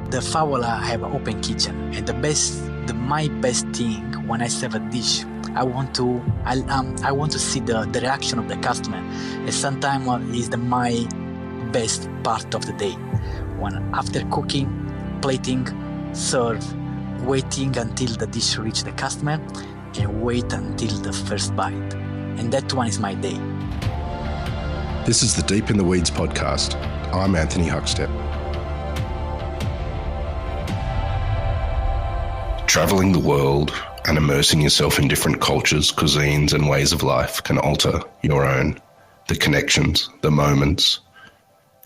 the Favola have an open kitchen, and my best thing when I serve a dish, I want to see the reaction of the customer. And sometimes is my best part of the day. When after cooking, plating, serve, waiting until the dish reach the customer, and wait until the first bite. And that one is my day. This is the Deep in the Weeds podcast. I'm Anthony Huckstep. Travelling the world and immersing yourself in different cultures, cuisines and ways of life can alter your own. The connections, the moments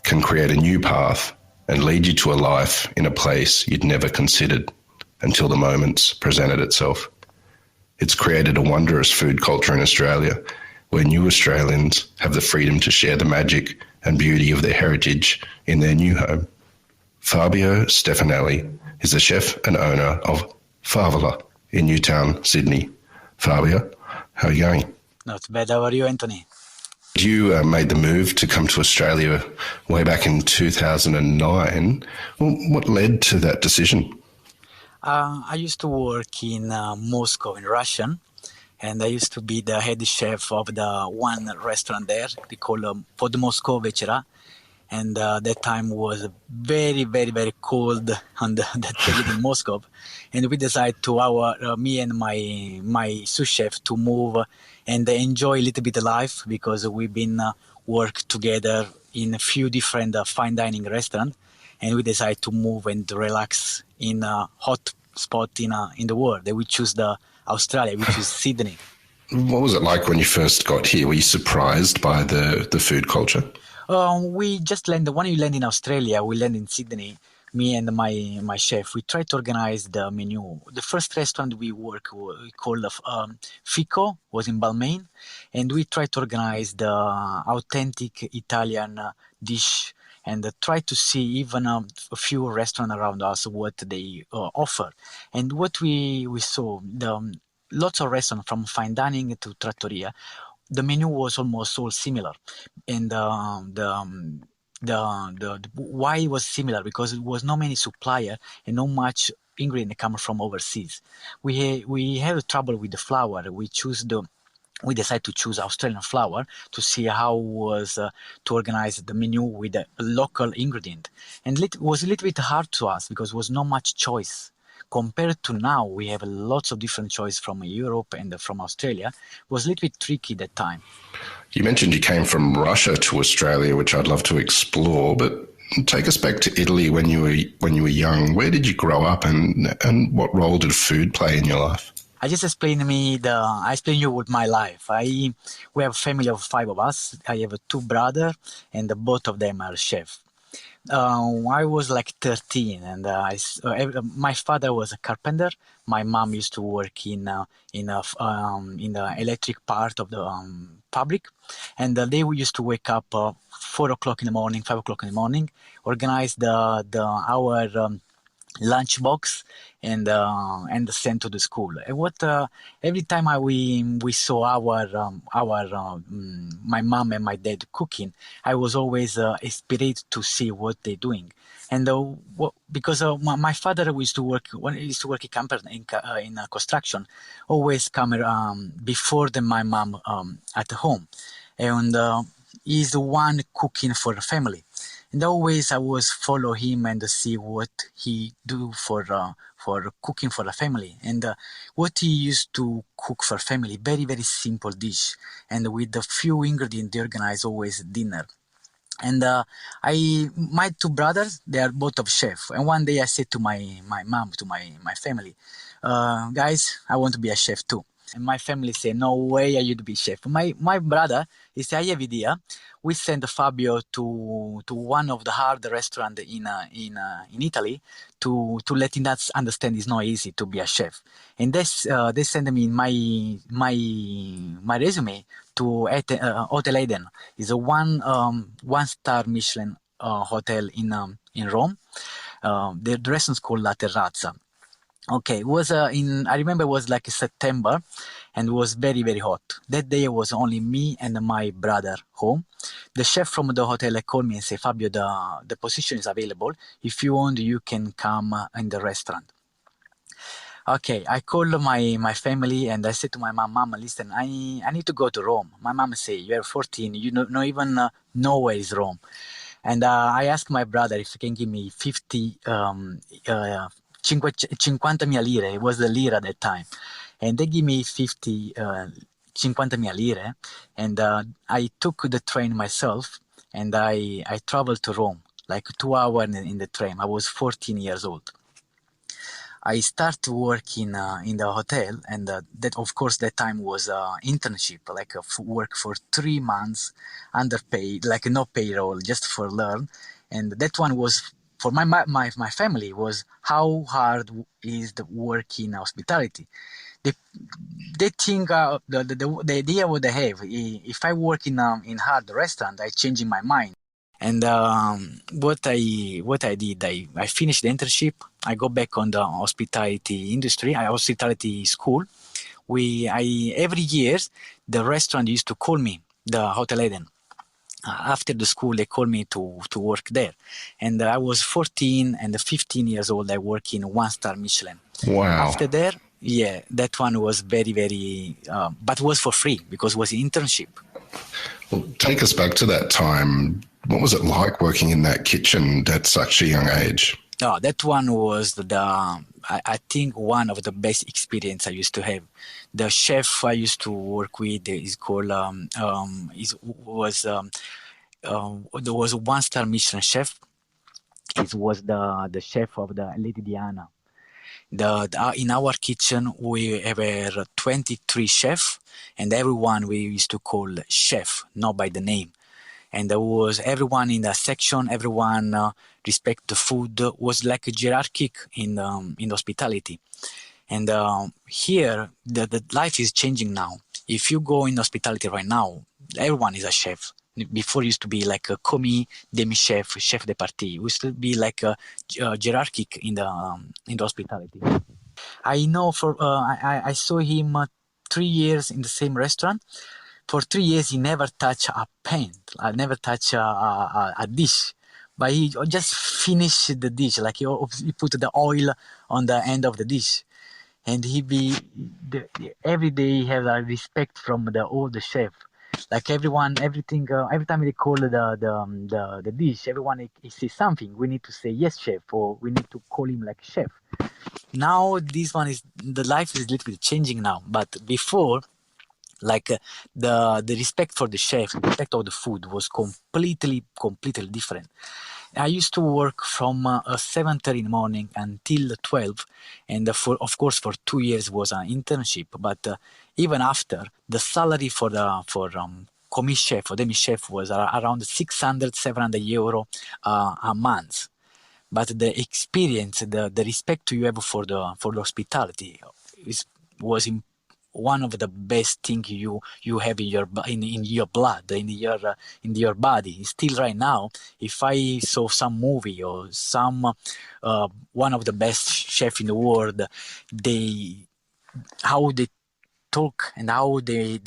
can create a new path and lead you to a life in a place you'd never considered until the moments presented itself. It's created a wondrous food culture in Australia where new Australians have the freedom to share the magic and beauty of their heritage in their new home. Fabio Stefanelli is the chef and owner of Favola in Newtown, Sydney. Fabio, how are you going? Not bad. How are you, Anthony? You made the move to come to Australia way back in 2009. Well, what led to that decision? I used to work in Moscow in Russia, and I used to be the head chef of the one restaurant there. They call Pod Moscow Vechera. And that time was very, very, very cold on that period in Moscow. And we decided me and my sous chef to move and enjoy a little bit of life, because we've been work together in a few different fine dining restaurants. And we decided to move and relax in a hot spot in the world. And we choose Australia, we choose Sydney. What was it like when you first got here? Were you surprised by the food culture? We just landed. When we land in Australia, we land in Sydney. Me and my chef, we tried to organize the menu. The first restaurant we called Fico, was in Balmain, and we tried to organize the authentic Italian dish and try to see even a few restaurants around us what they offer. And what we saw, lots of restaurants from fine dining to trattoria. The menu was almost all similar, and the why it was similar, because it was not many supplier and not much ingredient come from overseas. We had trouble with the flour. We decided to choose Australian flour to see how was to organize the menu with the local ingredient, and it was a little bit hard to us because there was not much choice. Compared to now, we have lots of different choices from Europe and from Australia. It was a little bit tricky that time. You mentioned you came from Russia to Australia, which I'd love to explore, but take us back to Italy when you were young. Where did you grow up, and what role did food play in your life? I explain you with my life. We have a family of 5 of us. I have 2 brothers, and both of them are chefs. I was like 13, and my father was a carpenter. My mom used to work in the electric part of the public, and they used to wake up 4 o'clock in the morning, 5 o'clock in the morning, organize our lunchbox and sent to the school. And every time we saw my mom and my dad cooking, I was always inspired to see what they're doing. And because my father used to work in company in construction, always come before my mom at home, and he's the one cooking for the family. And always I was follow him and see what he do for cooking for the family, and what he used to cook for family. Very, very simple dish, and with a few ingredients they organize always dinner. And my 2 brothers, they are both of chef. And one day I said to my mom, to my family, guys, I want to be a chef too. And my family say, no way are you to be chef. My brother, he said, I have idea. We send Fabio to one of the hard restaurants in Italy to let him understand it's not easy to be a chef. And they send me my resume to Hotel Eden. It's a one-star Michelin hotel in Rome. The restaurant's called La Terrazza. Okay, it was I remember it was like September, and it was very very hot. That day it was only me and my brother home. The chef from the hotel called me and said, Fabio, the position is available. If you want, you can come in the restaurant. Okay, I called my family and I said to my mom, listen, I need to go to Rome. My mom said, you're 14, you don't even know where is Rome. And I asked my brother if he can give me 50, 50.000 lire. It was the lira at that time. And they give me 50, 50.000 lire. And I took the train myself and I traveled to Rome, like 2 hours in the train. I was 14 years old. I started working in the hotel, and that, of course, that time was internship, like work for 3 months, underpaid, like no payroll, just for learn. And that one was for my family was how hard is the work in hospitality. They they think the idea what they have. If I work in hard restaurant, I changing my mind. And what I did, I finished the internship. I go back on the hospitality industry, hospitality school. I every year the restaurant used to call me, the Hotel Eden. After the school, they called me to work there, and I was 14 and 15 years old. I work in 1-star Michelin. Wow. After that, yeah, that one was very very, but was for free because it was an internship. Well, take us back to that time. What was it like working in that kitchen at such a young age? Oh, that one was I think one of the best experience I used to have. The chef I used to work with is called there was a 1-star Michelin chef. It was the chef of the Lady Diana. In our kitchen we were 23 chefs, and everyone we used to call chef, not by the name. And there was everyone in the section, everyone respect the food, was like a hierarchic in hospitality. And here the life is changing now. If you go in hospitality right now, everyone is a chef. Before it used to be like a commis, demi chef, chef de partie. It used to be like a hierarchic in the hospitality. I know I saw him 3 years in the same restaurant. For 3 years, he never touched a pan. I never touched a dish. But he just finished the dish, like he put the oil on the end of the dish. And every day he have a respect from all the chef. Like everyone, everything, every time they call the dish, everyone he says something. We need to say yes, chef, or we need to call him like chef. Now this one is the life is a little bit changing now, but before, like the respect for the chef, the respect of the food was completely different. I used to work from 7:30 in the morning until 12, and of course for 2 years was an internship. But even after, the salary for commis chef or demi chef was around 600-700 euro a month. But the experience, the respect you have for the hospitality was one of the best thing you have in your blood, in your body. Still right now, if I saw some movie or some one of the best chef in the world, they how they talk and how they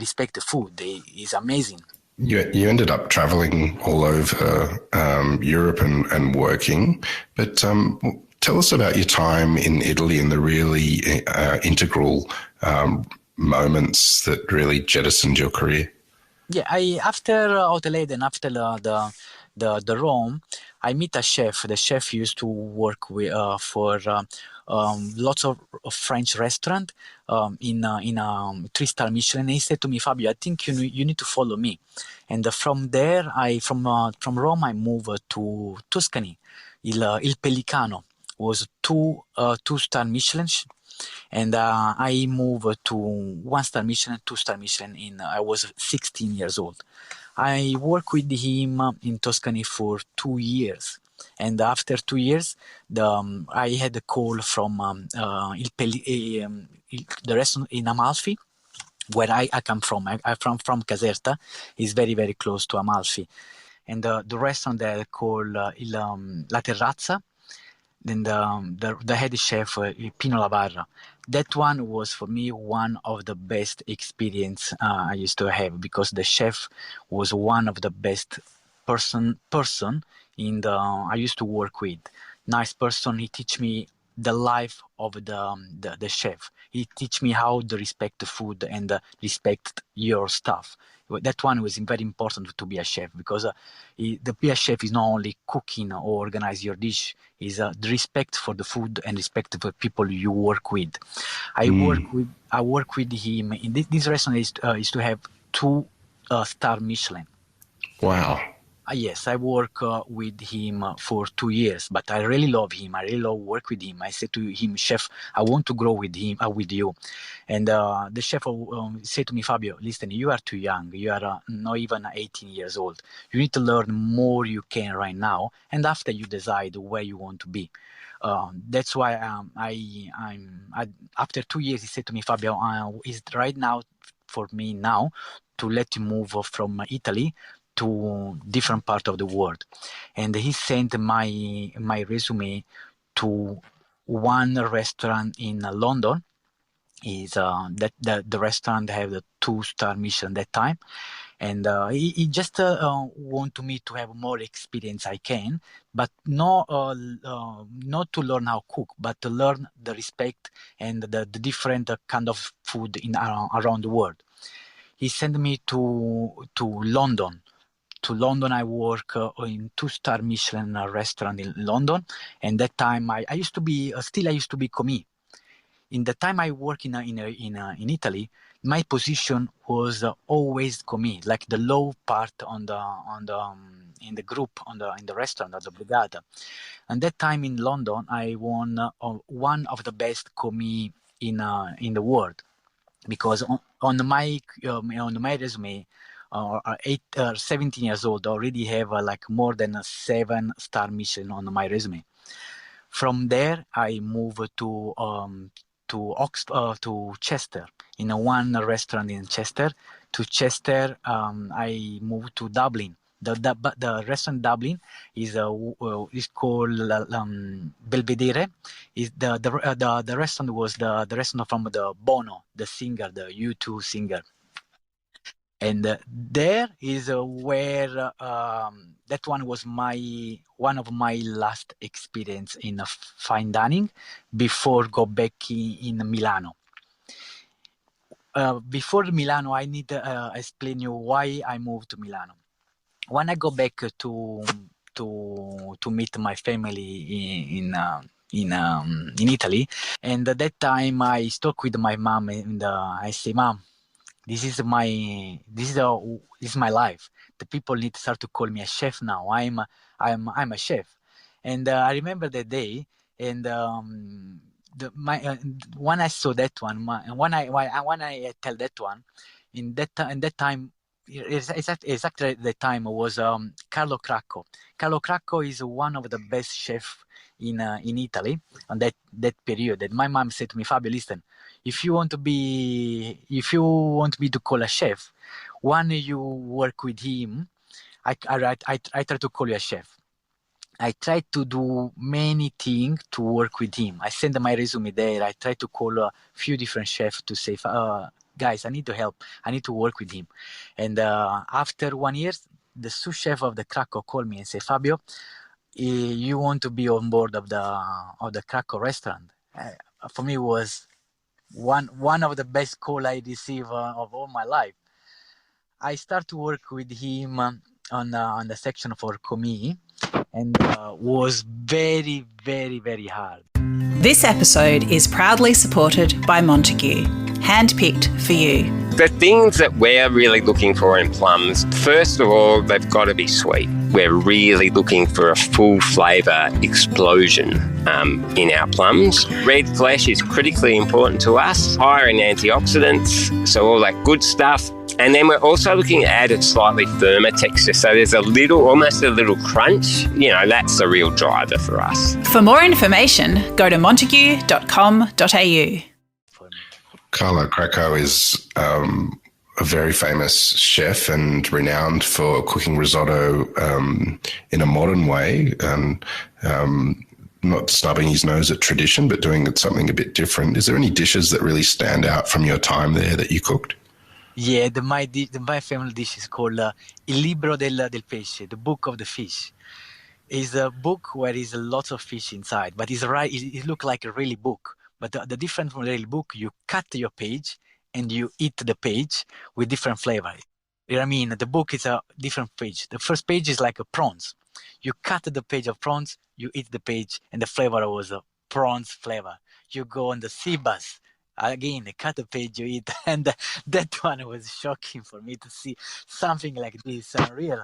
respect the food is amazing. You ended up traveling all over Europe and working, but tell us about your time in Italy and the really integral moments that really jettisoned your career. Yeah, after Hotel Eden, after the Rome, I meet a chef. The chef used to work with for lots of French restaurant in a 3-star Michelin. He said to me, Fabio, I think you need to follow me. And from there, from Rome, I moved to Tuscany. Il Pellicano was 2-star Michelin. And I moved to 1-star Michelin, 2-star Michelin I was 16 years old. I worked with him in Tuscany for 2 years. And after 2 years, I had a call from the restaurant in Amalfi, where I come from. I'm from Caserta. It's very, very close to Amalfi. And the restaurant there called La Terrazza. then the head chef, Pino Labarra. That one was for me one of the best experience I used to have, because the chef was one of the best person in the I used to work with. Nice person. He teach me the life of the chef. He teach me how to respect the food and respect your stuff. That one was very important to be a chef, because the be a chef is not only cooking or organize your dish, is the respect for the food and respect for people you work with. I work with him in this restaurant is to have 2 star Michelin. Wow. Yes, I work with him for 2 years, but I really love him. I really love work with him. I said to him, chef, I want to grow with him, with you. And the chef said to me, Fabio, listen, you are too young. You are not even 18 years old. You need to learn more you can right now, and after you decide where you want to be. That's why after 2 years, he said to me, Fabio, is right now for me now to let you move from Italy to different part of the world. And he sent my resume to one restaurant in London. Is that the restaurant have the 2 star Michelin that time, and he just want to me to have more experience I can, but not to learn how cook, but to learn the respect and the different kind of food in around the world. He sent me to London. To London, I work in 2 star Michelin restaurant in London, and that time I used to be still I used to be commis. In the time I work in Italy, my position was always commis, like the low part on the in the group in the restaurant at the Brigata. And that time in London, I won one of the best commis in the world, because on my resume, 17 years old, already have like more than a 7-star Michelin on my resume. From there, I moved to Chester, in one restaurant in Chester. To Chester, I moved to Dublin. The restaurant Dublin is called Belvedere. Is the restaurant was the restaurant from the Bono, the singer, the U2 singer. And there is where that one was one of my last experience in fine dining before go back in Milano. Before Milano, I need to explain you why I moved to Milano. When I go back to meet my family in Italy, and at that time I talk with my mom, and I say, Mom, this is my life. The people need to start to call me a chef now. I'm a chef, and I remember that day. And when I saw that one, when I tell that one, in that time, exactly the time was Carlo Cracco. Carlo Cracco is one of the best chef in Italy on that period. And my mom said to me, Fabio, listen, if you want me to call a chef, when you work with him, I try to call you a chef. I try to do many things to work with him. I send my resume there. I try to call a few different chefs to say, guys, I need to help. I need to work with him. And after 1 year, the sous chef of the Krakow called me and said, Fabio, you want to be on board of the Krakow restaurant? For me, it was one of the best call I received of all my life. I start to work with him on the section for commis, and was very, very, very hard. This episode is proudly supported by Montague, handpicked for you. The things that we're really looking for in plums, first of all, they've got to be sweet. We're really looking for a full flavour explosion in our plums. Red flesh is critically important to us, higher in antioxidants, so all that good stuff. And then we're also looking to add a slightly firmer texture. So there's almost a little crunch. You know, that's the real driver for us. For more information, go to montague.com.au. Carlo Cracco is a very famous chef and renowned for cooking risotto in a modern way. And not stubbing his nose at tradition, but doing something a bit different. Is there any dishes that really stand out from your time there that you cooked? Yeah, my family dish is called Il Libro del Pesce, the Book of the Fish. It's a book where there's lots of fish inside, but it looks like a really book. But the difference from a real book, you cut your page and you eat the page with different flavor. You know what I mean? The book is a different page. The first page is like a prawns. You cut the page of prawns, you eat the page, and the flavor was a prawns flavor. You go on the sea bass. Again, cut the page, you eat, and that one was shocking for me to see something like this, unreal.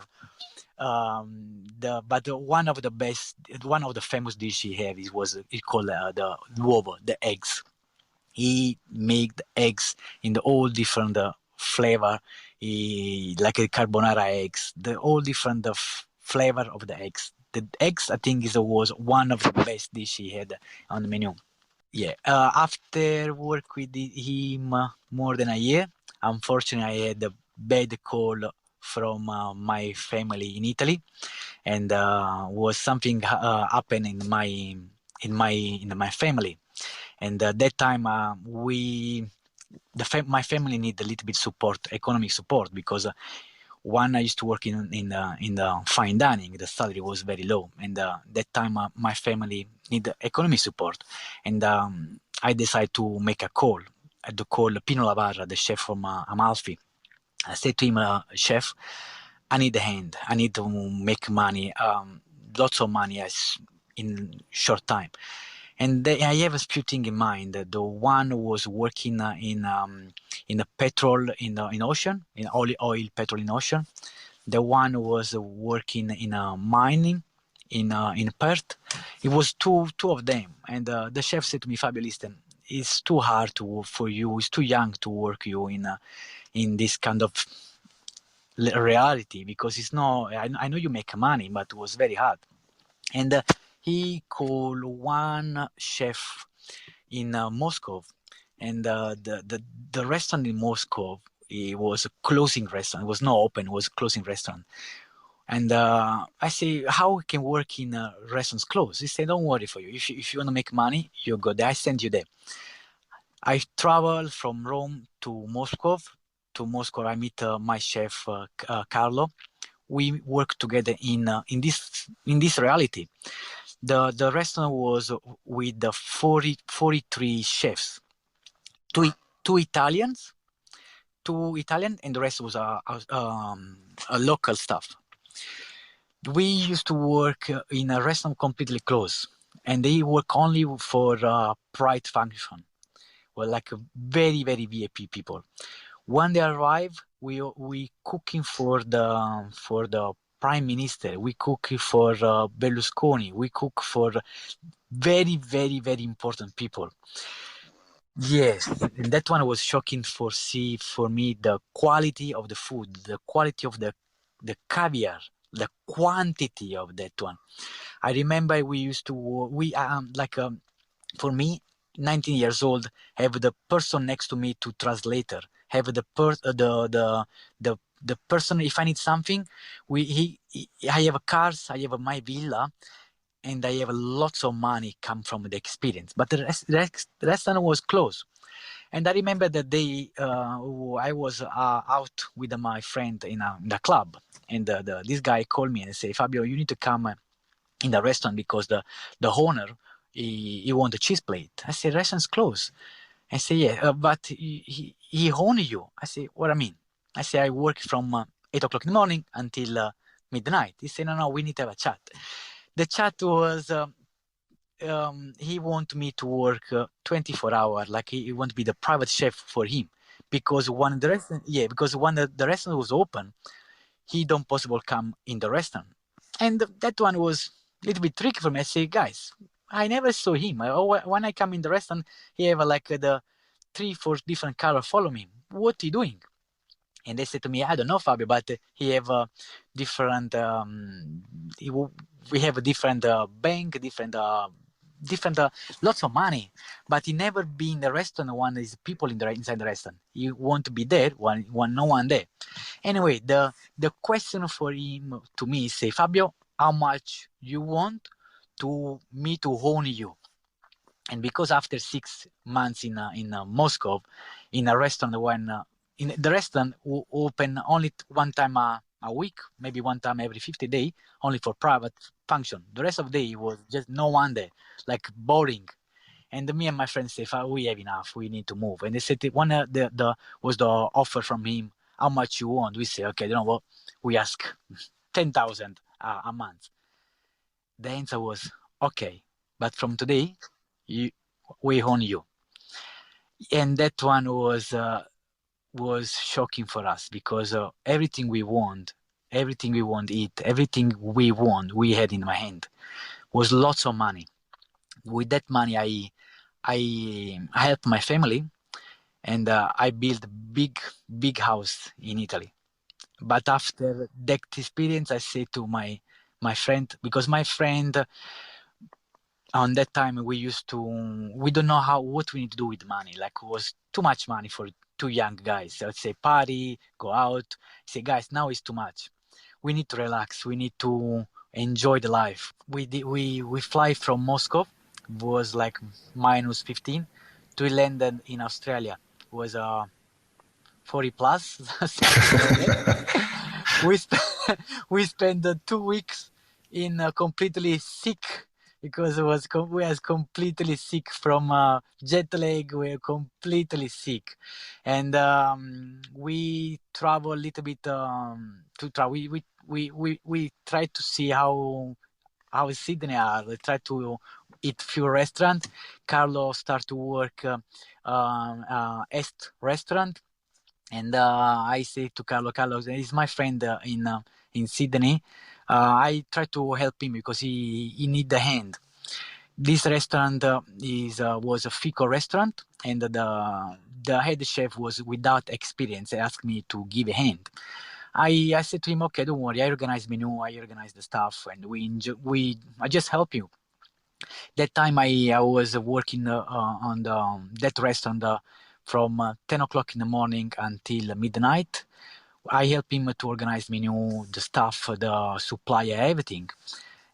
One of the famous dish he had he called the uovo, the eggs. He made the eggs in the all different flavor, like a carbonara eggs, the all different flavor of the eggs. The eggs, I think, was one of the best dish he had on the menu. Yeah. After work with him more than a year, unfortunately, I had a bad call from my family in Italy, and was something happened in my family, and that time my family need a little bit support, economic support, because one, I used to work in the fine dining. The salary was very low, and that time my family need economic support, and I decided to make a call. I had to call Pino Lavarra, the chef from Amalfi. I said to him, chef, I need a hand. I need to make money, lots of money in short time. And I have a few things in mind. The one was working in a petrol in ocean, in oil petrol in ocean. The one was working in mining in Perth. It was two of them. And the chef said to me, Fabio, listen, it's too hard for you. It's too young to work you in this kind of reality, because it's not. I know you make money, but it was very hard. And he called one chef in Moscow, and the restaurant in Moscow, it was a closing restaurant. It was not open. It was a closing restaurant. And I say, how can work in restaurants close? He said, don't worry for you. If you want to make money, you go there. I send you there. I travel from Rome to Moscow. To Moscow, I meet my chef Carlo. We work together in this reality. The restaurant was with the 43 chefs, two Italian, and the rest was a local staff. We used to work in a restaurant completely closed, and they work only for pride function. Well, like a very, very VIP people. When they arrive, we cooking for the prime minister. We cook for Berlusconi. We cook for very, very, very important people. Yes, and that one was shocking for me, the quality of the food, the quality of the caviar, the quantity of that one. I remember we used to for me, 19 years old, have the person next to me to translator, have the person, if I need something, I have cars, I have my villa, and I have lots of money come from the experience. But the restaurant was closed. And I remember the day I was out with my friend in the club, and this guy called me and said, Fabio, you need to come in the restaurant, because the owner, he want a cheese plate. I said, restaurant's closed. I say, yeah, but he own you. I say, what I mean? I say, I work from 8 o'clock in the morning until midnight. He said, no, we need to have a chat. The chat was, he want me to work 24 hours, like he want to be the private chef for him, because when the restaurant was open, he don't possible come in the restaurant. And that one was a little bit tricky for me. I say, guys, I never saw him. When I come in the restaurant, he have like the 3-4 different cars follow me. What he doing? And they said to me, I don't know, Fabio, but he have a different. We have a different bank, different, lots of money. But he never be in the restaurant when there's people inside the restaurant. He want to be there when no one there. Anyway, the question for him to me is, say, Fabio, how much you want to me to own you. And because after 6 months in Moscow, in a restaurant, when in the restaurant open only one time a week, maybe one time every 50 days, only for private function. The rest of the day was just no one there, like boring. And me and my friends say, we have enough, we need to move. And they said one the was the offer from him, how much you want? We say, okay, you know what? We ask 10,000 a month. The answer was okay, but from today, we own you. And that one was shocking for us, because everything we want, eat, everything we want, we had in my hand, was lots of money. With that money, I helped my family, and I built big house in Italy. But after that experience, I said to my friend, because my friend on that time we don't know what we need to do with money. Like, it was too much money for two young guys. So I'd say party, go out. Say, guys, now it's too much. We need to relax. We need to enjoy the life. We fly from Moscow. It was like minus 15 to landed in Australia. It was 40 plus. we we spent 2 weeks in completely sick, because we was completely sick from jet lag. We were completely sick, and we travel a little bit to travel. We tried to see how Sydney are. We tried to eat few restaurant. Carlo start to work Est restaurant. And I say to Carlo, he's my friend in Sydney. I try to help him because he need the hand. This restaurant was a Fico restaurant, and the head chef was without experience. He asked me to give a hand. I said to him, okay, don't worry. I organize menu, I organize the stuff, and I just help you. That time I was working on that restaurant from 10 o'clock in the morning until midnight. I help him to organize menu, the stuff, the supply, everything.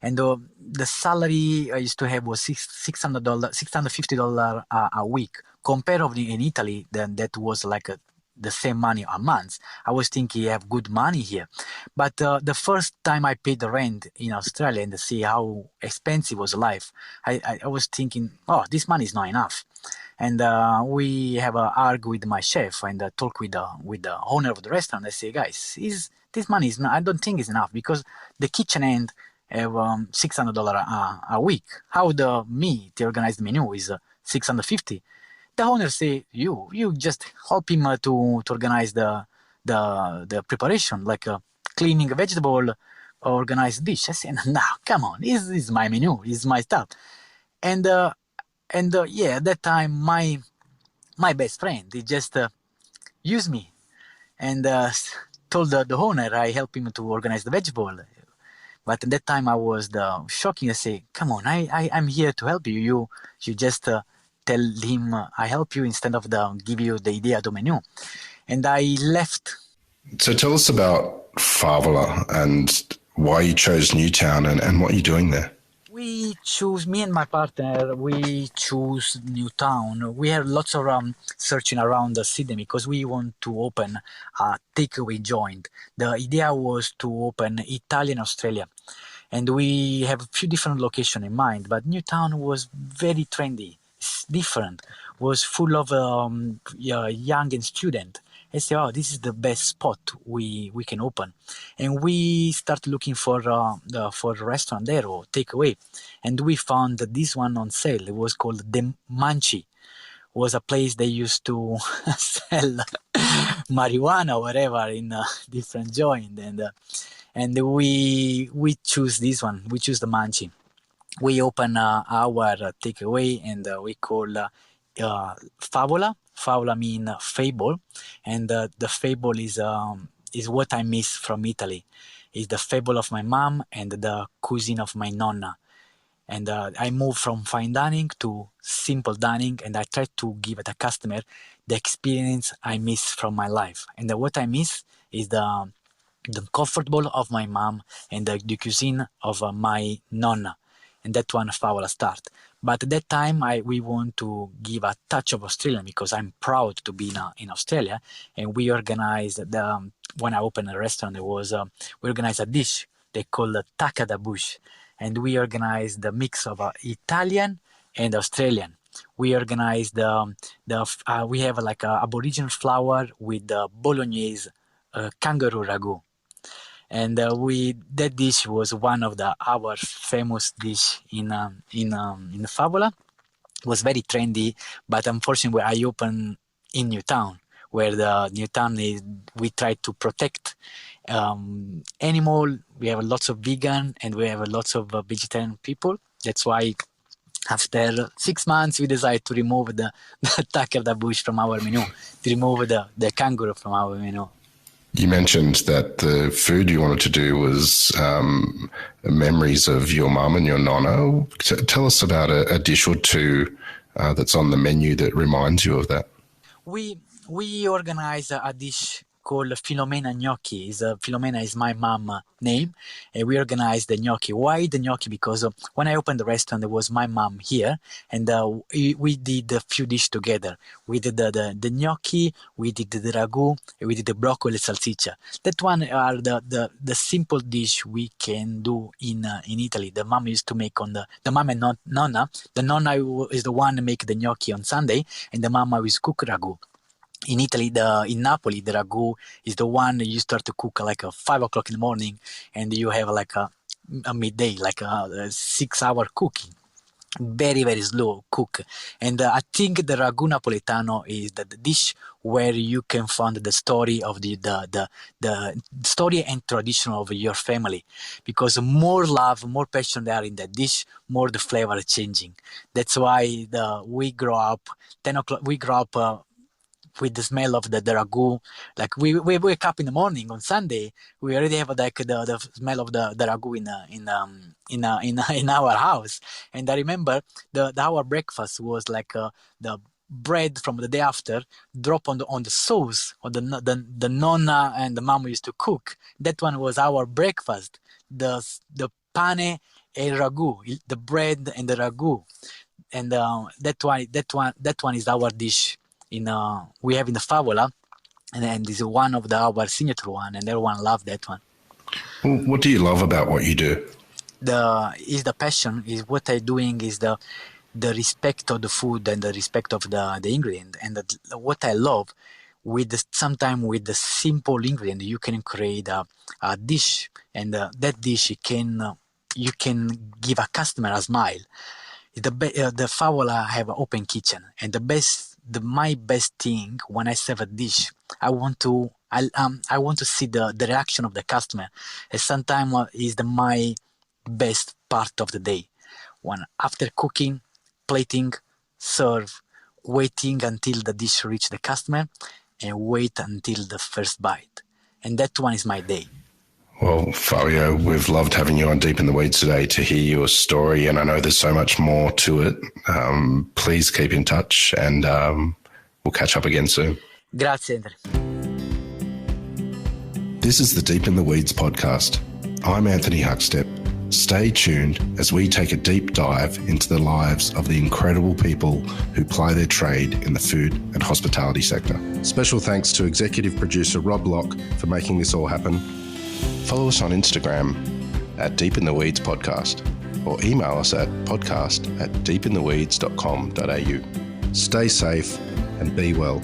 And the salary I used to have was $600, $650 a week. Compared in Italy, then that was like the same money a month. I was thinking I have good money here. But the first time I paid the rent in Australia and to see how expensive was life, I was thinking, oh, this money is not enough. And we have a argue with my chef and talk with the owner of the restaurant. I say, guys, this money is not, I don't think it's enough, because the kitchen end have $600 a week. How the organized menu is $650. The owner say, you just help him to organize the preparation, like cleaning a vegetable, organize dish. I say, no, come on, this is my menu, this is my stuff. And yeah, at that time, my best friend, he just used me and told the owner I help him to organize the vegetable. But at that time, I was shocking. I say, come on, I'm here to help you. You just tell him I help you instead of give you the idea to menu. And I left. So tell us about Favola and why you chose Newtown and what you're doing there. Me and my partner, we choose Newtown. We have lots of searching around Sydney because we want to open a takeaway joint. The idea was to open Italian Australia. And we have a few different locations in mind, but Newtown was very trendy. It's different. Was full of young and student. I say, oh, this is the best spot we can open, and we start looking for a restaurant there or takeaway, and we found that this one on sale. It was called the Manchi. Was a place they used to sell marijuana or whatever in different joint, and we choose this one. We choose the Manchi. We open our takeaway, and we call Favola. Favola mean fable, and the fable is what I miss from Italy. Is the fable of my mom and the cuisine of my nonna. And I moved from fine dining to simple dining, and I try to give the customer the experience I miss from my life. And what I miss is the comfortable of my mom and the cuisine of my nonna. and that one Favola start. But at that time, we want to give a touch of Australian because I'm proud to be in Australia, and we organized when I opened a restaurant, we organized a dish they call the taca da bush, and we organized the mix of Italian and Australian. We organized we have like a Aboriginal flour with the Bolognese kangaroo ragu. And that dish was one of our famous dish in Favola. It was very trendy, but unfortunately, I opened in Newtown, where the Newtown we try to protect animal. We have lots of vegan and we have lots of vegetarian people. That's why after 6 months, we decided to remove the taca da bush from our menu, to remove the kangaroo from our menu. You mentioned that the food you wanted to do was memories of your mum and your nonna. Tell us about a dish or two that's on the menu that reminds you of that. We organize a dish called Filomena gnocchi. Filomena is my mom's name, and we organized the gnocchi. Why the gnocchi? Because when I opened the restaurant, there was my mom here, and we did a few dishes together. We did the gnocchi, we did the ragu, and we did the broccoli salsiccia. That one are the simple dish we can do in Italy. The mom used to make the mom and nonna. The nonna is the one who make the gnocchi on Sunday, and the mama will cook ragu. In Italy, in Napoli, the ragu is the one you start to cook like 5 o'clock in the morning, and you have like a midday, like a 6 hour cooking. Very, very slow cook. And I think the ragu napoletano is the dish where you can find the story of the story and tradition of your family. Because more love, more passion there in that dish, more the flavor is changing. That's why we grow up, 10 o'clock, we grow up with the smell of the ragu. Like we wake up in the morning on Sunday, we already have like the smell of the ragu in our house. And I remember our breakfast was like the bread from the day after drop on the sauce or the nonna and the mom used to cook. That one was our breakfast. The pane e ragu, the bread and the ragu, and that one is our dish. We have in the Favola, and this is one of our signature one, and everyone loves that one. Well, what do you love about what you do? Is the passion, is what I'm doing, is the respect of the food and the respect of the ingredient, and what I love sometimes with the simple ingredient you can create a dish, and that dish you can give a customer a smile. The Favola have an open kitchen, and my best thing when I serve a dish, I want to see the reaction of the customer. And sometimes is my best part of the day. When after cooking, plating, serve, waiting until the dish reach the customer, and wait until the first bite. And that one is my day. Well, Fabio, we've loved having you on Deep in the Weeds today to hear your story, and I know there's so much more to it. Please keep in touch, and we'll catch up again soon. Grazie, Andre. This is the Deep in the Weeds podcast. I'm Anthony Huckstep. Stay tuned as we take a deep dive into the lives of the incredible people who ply their trade in the food and hospitality sector. Special thanks to executive producer Rob Locke for making this all happen. Follow us on Instagram at Deep in the Weeds Podcast, or email us at podcast@deepintheweeds.com.au. Stay safe and be well.